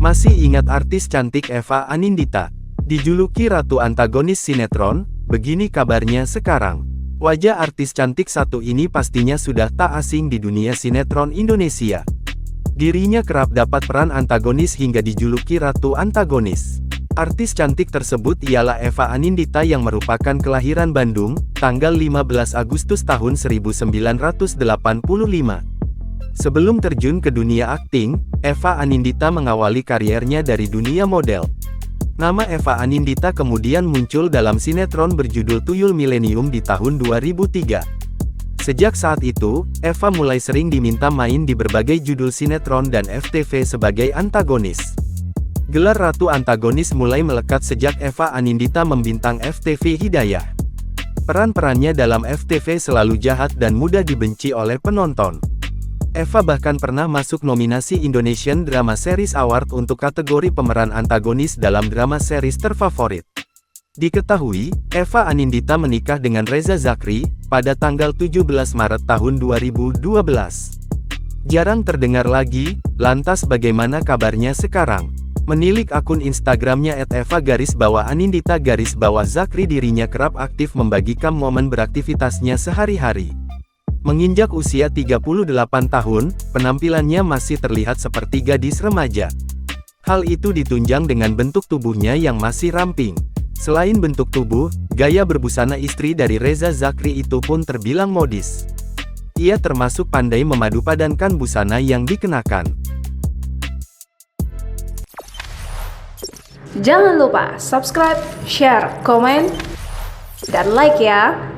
Masih ingat artis cantik Eva Anindita? Dijuluki ratu antagonis sinetron, begini kabarnya sekarang. Wajah artis cantik satu ini pastinya sudah tak asing di dunia sinetron Indonesia. Dirinya kerap dapat peran antagonis hingga dijuluki ratu antagonis. Artis cantik tersebut ialah Eva Anindita yang merupakan kelahiran Bandung, tanggal 15 Agustus tahun 1985. Sebelum terjun ke dunia akting, Eva Anindita mengawali kariernya dari dunia model. Nama Eva Anindita kemudian muncul dalam sinetron berjudul Tuyul Milenium di tahun 2003. Sejak saat itu, Eva mulai sering diminta main di berbagai judul sinetron dan FTV sebagai antagonis. Gelar Ratu Antagonis mulai melekat sejak Eva Anindita membintang FTV Hidayah. Peran-perannya dalam FTV selalu jahat dan mudah dibenci oleh penonton. Eva bahkan pernah masuk nominasi Indonesian Drama Series Award untuk kategori pemeran antagonis dalam drama series terfavorit. Diketahui, Eva Anindita menikah dengan Reza Zakri, pada tanggal 17 Maret tahun 2012. Jarang terdengar lagi, lantas bagaimana kabarnya sekarang? Menilik akun Instagramnya @eva_anindita_zakri dirinya kerap aktif membagikan momen beraktivitasnya sehari-hari. Menginjak usia 38 tahun, penampilannya masih terlihat seperti gadis remaja. Hal itu ditunjang dengan bentuk tubuhnya yang masih ramping. Selain bentuk tubuh, gaya berbusana istri dari Reza Zakri itu pun terbilang modis. Ia termasuk pandai memadupadankan busana yang dikenakan. Jangan lupa subscribe, share, komen, dan like ya!